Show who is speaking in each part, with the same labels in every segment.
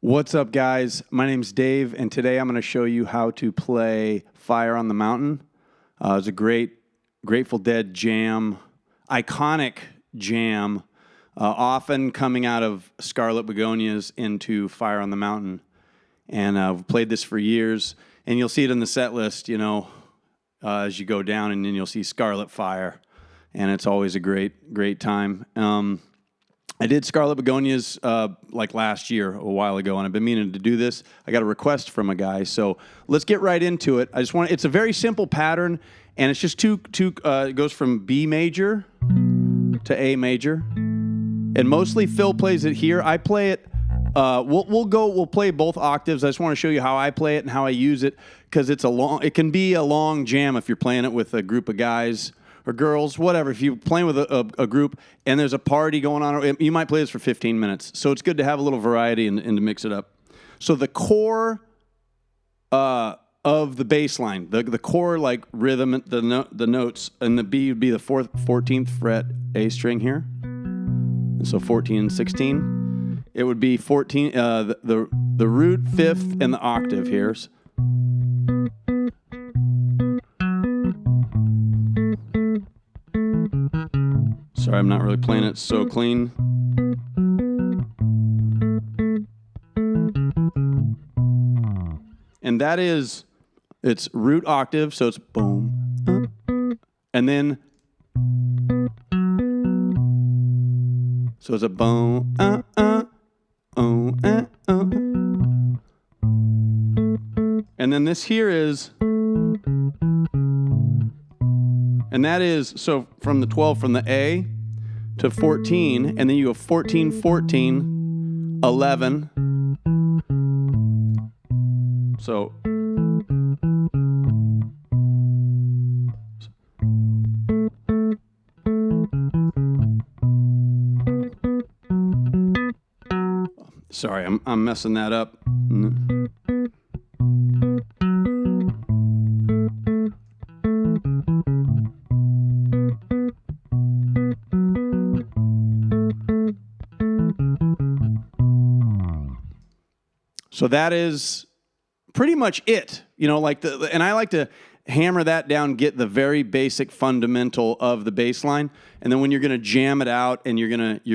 Speaker 1: What's up, guys? My name's Dave, and today I'm going to show you how to play Fire on the Mountain. It's a great Grateful Dead jam, iconic jam, often coming out of Scarlet Begonias into Fire on the Mountain. And I've played this for years, and you'll see it in the set list, as you go down, and then you'll see Scarlet Fire, and it's always a great time. I did Scarlet Begonias like last year, a while ago, and I've been meaning to do this. I got a request from a guy, so let's get right into it. It's a very simple pattern, and it's just it goes from B major to A major, and mostly Phil plays it here. I play it. We'll play both octaves. I just want to show you how I play it and how I use it, because it can be a long jam if you're playing it with a group of guys or girls, whatever. If you're playing with a group and there's a party going on, you might play this for 15 minutes. So it's good to have a little variety and to mix it up. So the core of the bass line, the core like rhythm, the notes, and the B would be the 14th fret A string here. And so 14 and 16. It would be 14, the root, fifth, and the octave here. Sorry, I'm not really playing it so clean. And it's root octave, so it's boom. And then, so it's a boom, and then this here is, and that is, so from the 12, from the A to 14, and then you go 14, 14, 11. So, sorry, I'm messing that up. So that is pretty much it, and I like to hammer that down, get the very basic fundamental of the bass line, and then when you're going to jam it out and you're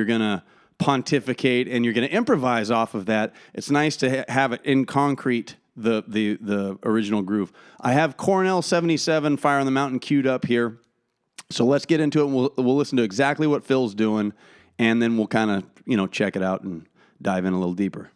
Speaker 1: gonna pontificate and you're going to improvise off of that, it's nice to have it in concrete, the original groove. I have Cornell 77 Fire on the Mountain queued up here, so let's get into it. And we'll listen to exactly what Phil's doing, and then we'll kind of check it out and dive in a little deeper.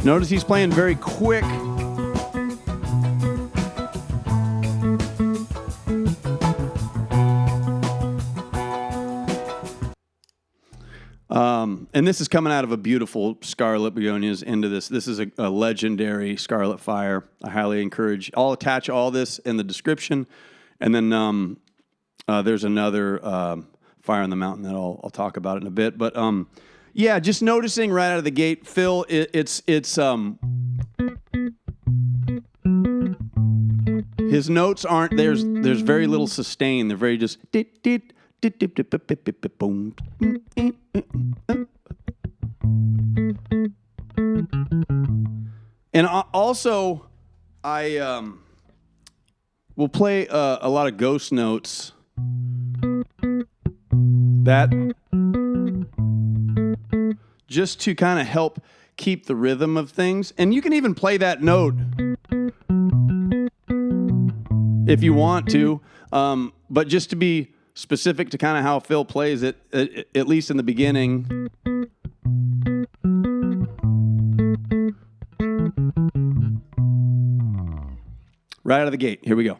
Speaker 1: Notice he's playing very quick. And this is coming out of a beautiful Scarlet Begonias into this. This is a legendary Scarlet Fire. I highly encourage. I'll attach all this in the description. And then there's another Fire on the Mountain that I'll talk about in a bit. But yeah, just noticing right out of the gate, Phil, it's his notes aren't, there's very little sustain. They're very just boom. And also, I will play a lot of ghost notes. That just to kind of help keep the rhythm of things. And you can even play that note if you want to, but just to be specific to kind of how Phil plays it, at least in the beginning. Right out of the gate. Here we go.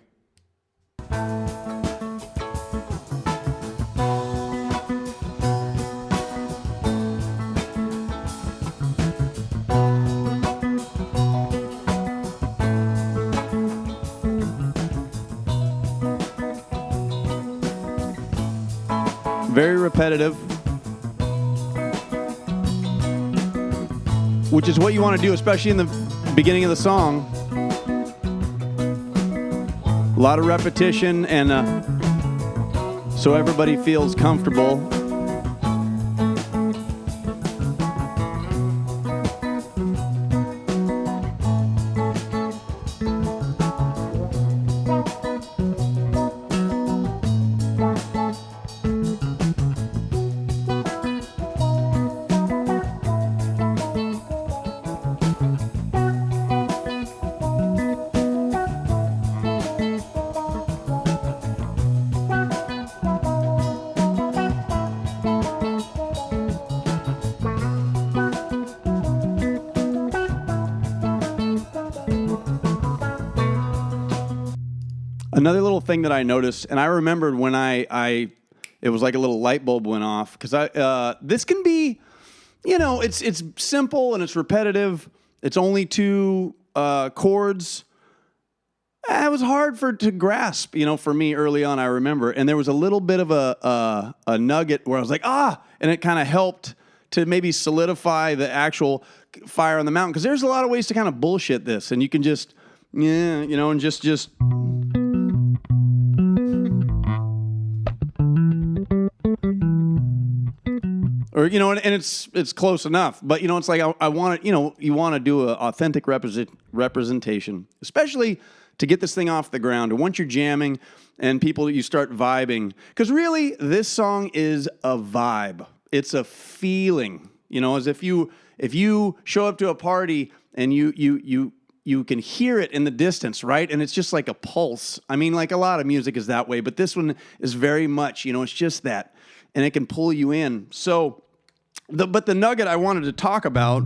Speaker 1: very repetitive, which is what you want to do, especially in the beginning of the song. A lot of repetition, and so everybody feels comfortable. Another little thing that I noticed, and I remembered when it was like a little light bulb went off, because this can be, it's simple and it's repetitive. It's only 2 chords. It was hard to grasp, for me early on, I remember. And there was a little bit of a nugget where I was like, and it kind of helped to maybe solidify the actual Fire on the Mountain. Because there's a lot of ways to kind of bullshit this, and you can just, and just... Or, and it's close enough, but, it's like I want it, you want to do an authentic representation, especially to get this thing off the ground. And once you're jamming and you start vibing, because really this song is a vibe. It's a feeling, as if you show up to a party and you can hear it in the distance, right? And it's just like a pulse. I mean, like a lot of music is that way, but this one is very much, it's just that, and it can pull you in. So, but the nugget I wanted to talk about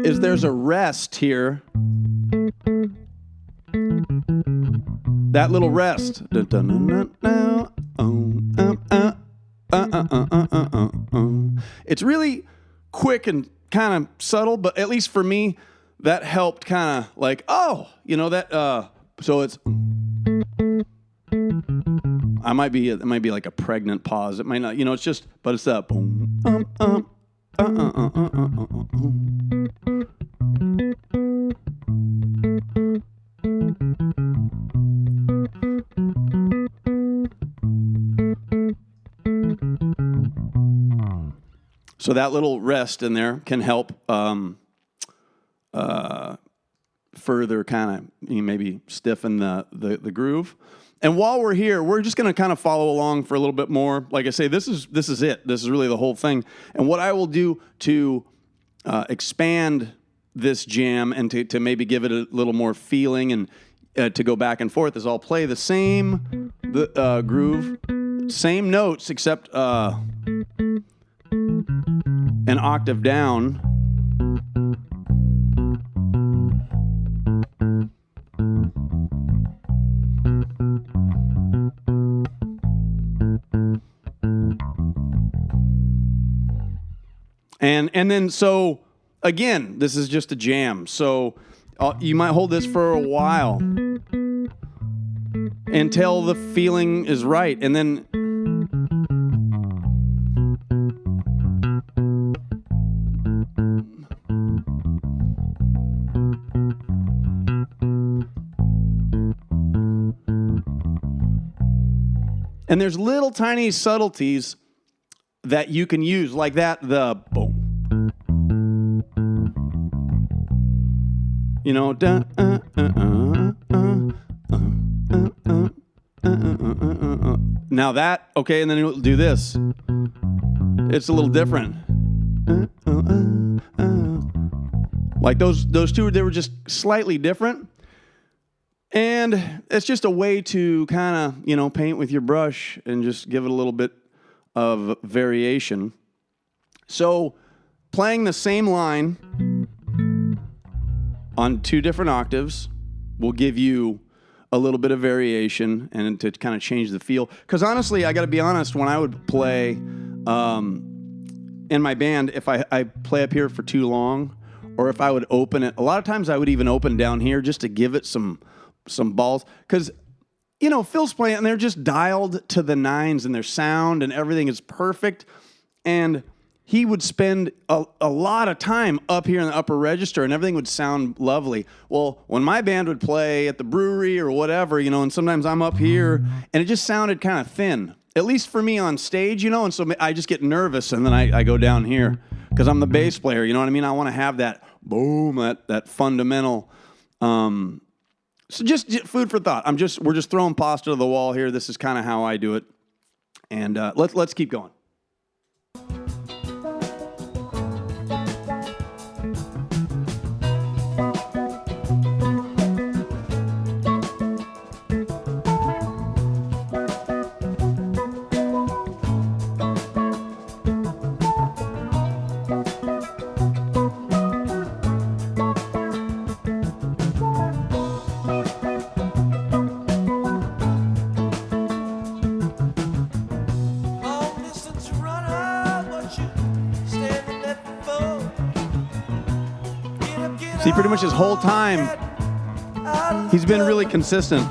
Speaker 1: is there's a rest here. That little rest. It's really quick and kind of subtle, but at least for me, that helped kind of like, so it's... it might be like a pregnant pause. It might not, it's just, but it's that boom, So that little rest in there can help further kind of maybe stiffen the groove. And while we're here, we're just going to kind of follow along for a little bit more. Like I say, this is it. This is really the whole thing. And what I will do to expand this jam and to maybe give it a little more feeling and to go back and forth is I'll play the same groove, same notes, except an octave down. And then, so, again, this is just a jam. So you might hold this for a while until the feeling is right. And then... And there's little tiny subtleties that you can use, like that, the boom. Now that, okay, and then you'll do this. It's a little different. Like those two, they were just slightly different. And it's just a way to kind of, paint with your brush and just give it a little bit of variation. So playing the same line on 2 different octaves will give you a little bit of variation and to kind of change the feel. Because honestly, I got to be honest, when I would play in my band, if I play up here for too long, or if I would open it, a lot of times I would even open down here just to give it some balls. Because you know, Phil's playing, and they're just dialed to the nines, and their sound and everything is perfect. And he would spend a lot of time up here in the upper register, and everything would sound lovely. Well, when my band would play at the brewery or whatever, you know, and sometimes I'm up here, and it just sounded kind of thin, at least for me on stage, you know, and so I just get nervous, and then I go down here because I'm the bass player, you know what I mean? I want to have that boom, that fundamental. So just food for thought. We're just throwing pasta to the wall here. This is kind of how I do it, and let's keep going. See, pretty much his whole time, he's been really consistent.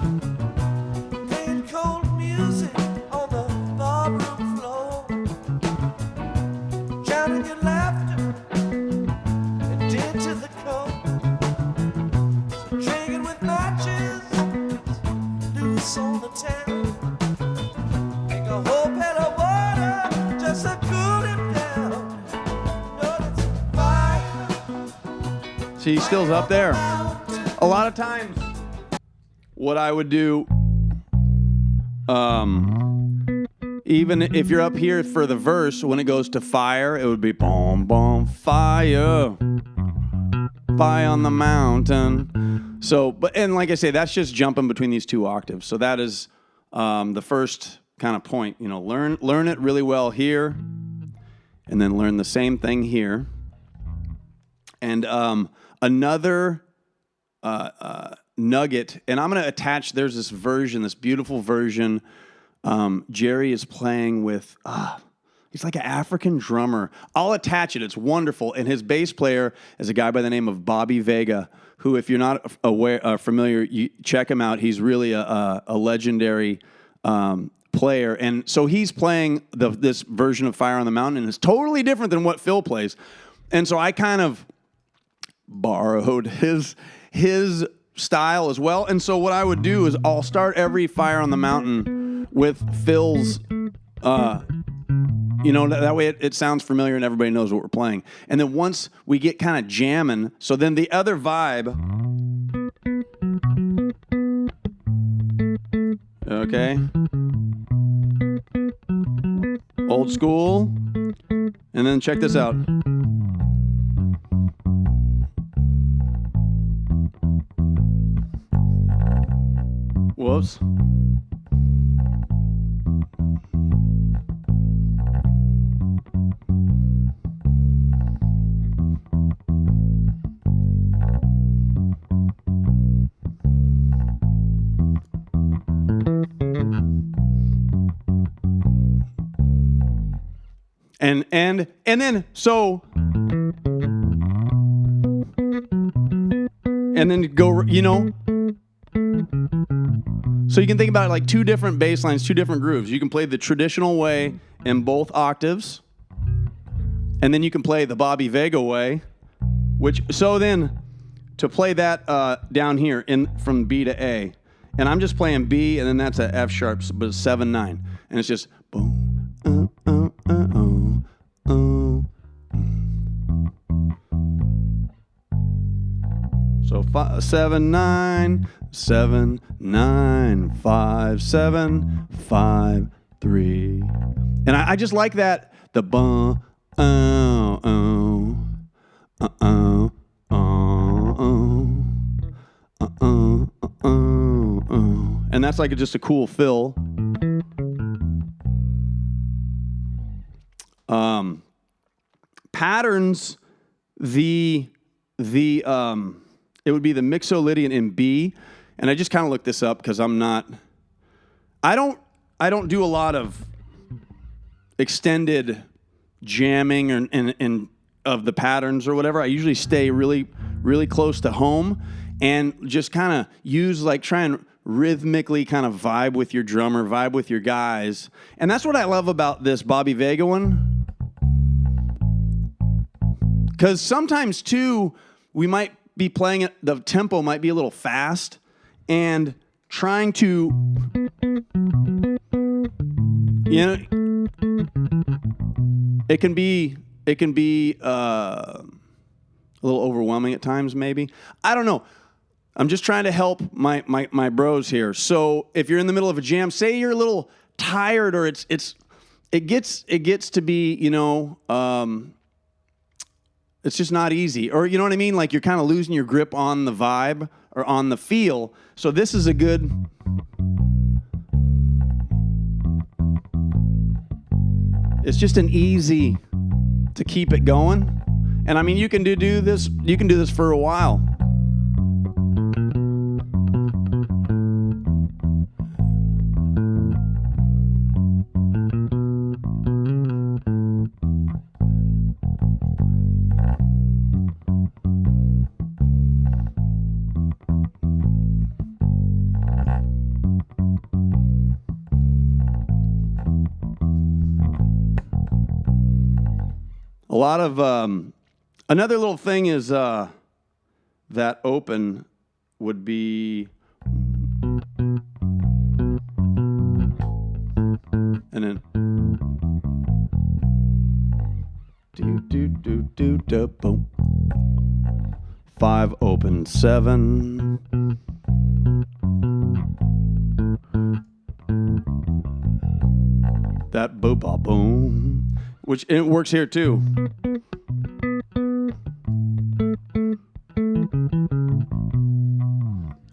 Speaker 1: See, he still's up there. A lot of times, what I would do, even if you're up here for the verse, when it goes to fire, it would be boom, boom, fire, fire on the mountain. So, and like I say, that's just jumping between these two octaves. So that is the first kind of point. You know, learn it really well here, and then learn the same thing here. And another nugget, and I'm going to attach, there's this version, this beautiful version. Jerry is playing with, he's like an African drummer. I'll attach it. It's wonderful. And his bass player is a guy by the name of Bobby Vega, who, if you're not familiar, you check him out. He's really a legendary player. And so he's playing this version of Fire on the Mountain, and it's totally different than what Phil plays. And so I kind of borrowed his style as well. And so what I would do is I'll start every Fire on the Mountain with Phil's, you know, that way it sounds familiar and everybody knows what we're playing. And then once we get kind of jamming, so then the other vibe, okay, old school, and then check this out. Whoops. And then so and then go, you know. So you can think about it like two different bass lines, two different grooves. You can play the traditional way in both octaves, and then you can play the Bobby Vega way, so then to play that down here from B to A, and I'm just playing B, and then that's a F sharp, but it's 7/9, and it's just boom, oh. So 7/9, 7/9, 5/7, 5/3, and I just like that, the bum, and that's like just a cool fill. Patterns, it would be the Mixolydian in B, and I just kind of looked this up because I don't do a lot of extended jamming and of the patterns or whatever. I usually stay really, really close to home and just kind of use, like, try and rhythmically kind of vibe with your drummer, vibe with your guys. And that's what I love about this Bobby Vega one. Because sometimes, too, we might be playing it, the tempo might be a little fast, and trying to, you know, it can be a little overwhelming at times, maybe. I don't know. I'm just trying to help my bros here. So if you're in the middle of a jam, say you're a little tired, or it gets to be, you know, it's just not easy, or you know what I mean? Like you're kind of losing your grip on the vibe or on the feel. So this is a good. It's just an easy to keep it going. And I mean, you can do this. You can do this for a while. A lot of another little thing is that open would be, and then do boom. 5 open 7. That boom boom, which it works here too.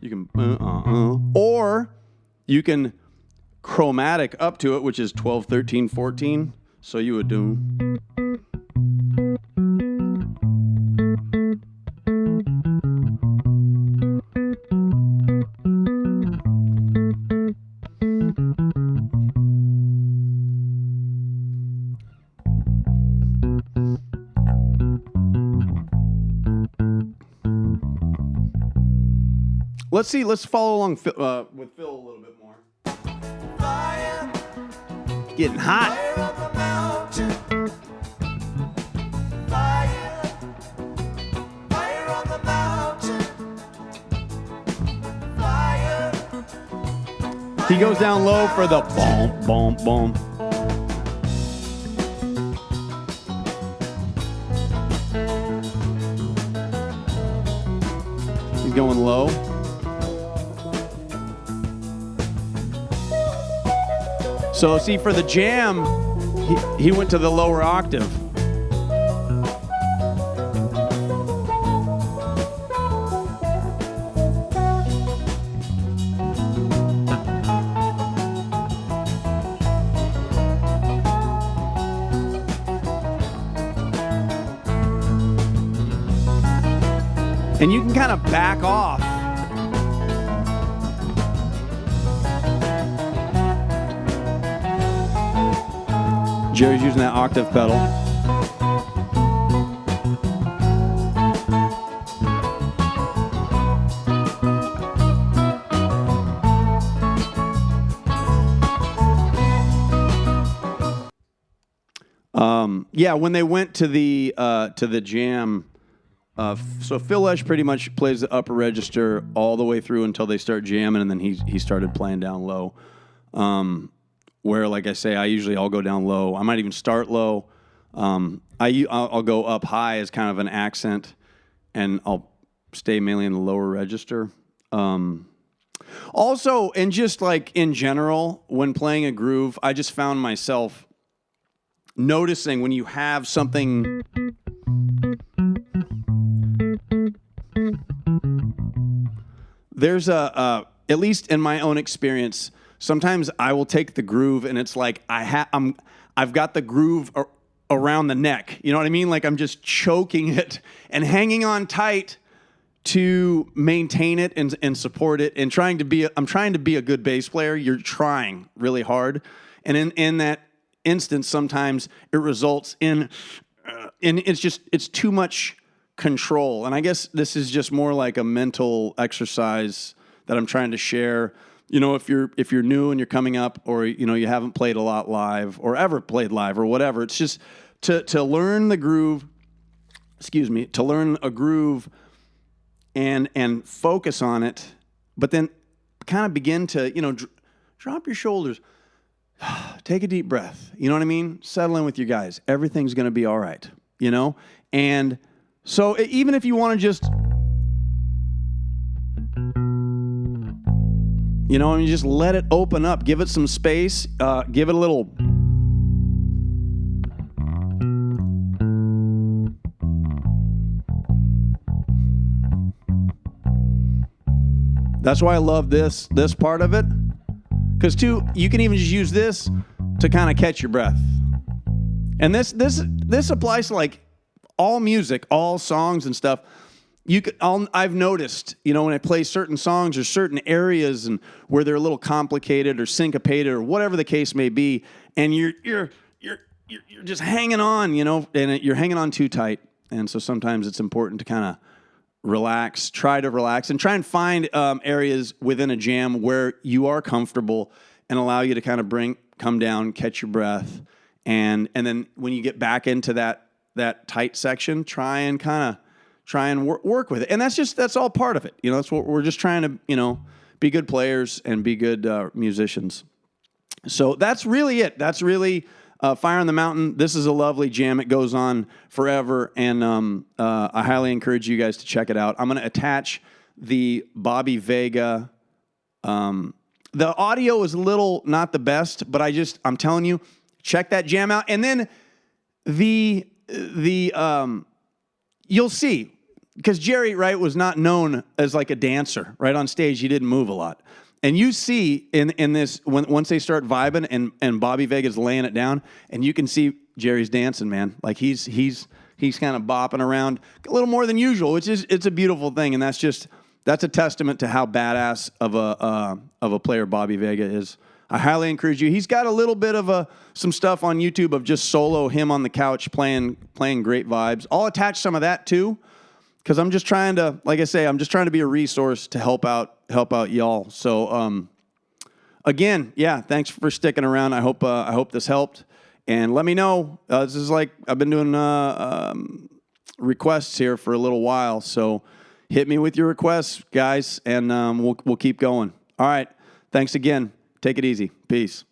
Speaker 1: You can or you can chromatic up to it, which is 12, 13, 14. So you would do. Let's see. Let's follow along with Phil a little bit more. Fire, getting hot. Fire on the mountain. Fire, fire on the mountain. Fire. He goes down low for the boom, boom, boom. He's going low. So see, for the jam, he went to the lower octave. And you can kind of back off. Jerry's using that octave pedal. Yeah, when they went to the jam, so Phil Lesh pretty much plays the upper register all the way through until they start jamming, and then he started playing down low. Where, like I say, I'll go down low. I might even start low. I'll go up high as kind of an accent, and I'll stay mainly in the lower register. Also, and just like in general, when playing a groove, I just found myself noticing when you have something. There's at least in my own experience, sometimes I will take the groove and it's like I've got the groove around the neck. You know what I mean? Like I'm just choking it and hanging on tight to maintain it and support it, and I'm trying to be a good bass player. You're trying really hard, and in that instance, sometimes it results in it's too much control. And I guess this is just more like a mental exercise that I'm trying to share. If you're new and you're coming up, or you haven't played a lot live or ever played live or whatever, it's just to learn the groove. To learn a groove and focus on it, but then kind of begin to drop your shoulders, take a deep breath. You know what I mean? Settle in with your guys. Everything's going to be all right. And so even if you want to just and you just let it open up, give it some space, give it a little. That's why I love this part of it, because too, you can even just use this to kind of catch your breath. And this applies to like all music, all songs and stuff. I've noticed, when I play certain songs or certain areas and where they're a little complicated or syncopated or whatever the case may be, and you're just hanging on, and you're hanging on too tight. And so sometimes it's important to kind of try to relax and try and find areas within a jam where you are comfortable and allow you to kind of come down, catch your breath, and then when you get back into that tight section, try and work with it. And that's all part of it. That's what we're just trying to, be good players and be good musicians. So that's really it. That's really Fire on the Mountain. This is a lovely jam. It goes on forever, and I highly encourage you guys to check it out. I'm going to attach the Bobby Vega. The audio is a little not the best, but I'm telling you, check that jam out. And then you'll see, because Jerry, right, was not known as like a dancer, right? On stage, he didn't move a lot. And you see in this, once they start vibing and Bobby Vega's laying it down, and you can see Jerry's dancing, man. Like he's kind of bopping around a little more than usual, which is, it's a beautiful thing. And that's a testament to how badass of a player Bobby Vega is. I highly encourage you. He's got a little bit of some stuff on YouTube of just solo him on the couch playing great vibes. I'll attach some of that too, because I'm just trying to, like I say, I'm just trying to be a resource to help out y'all. So again, yeah, thanks for sticking around. I hope this helped, and let me know. This is like I've been doing requests here for a little while, so hit me with your requests, guys, and we'll keep going. All right, thanks again. Take it easy. Peace.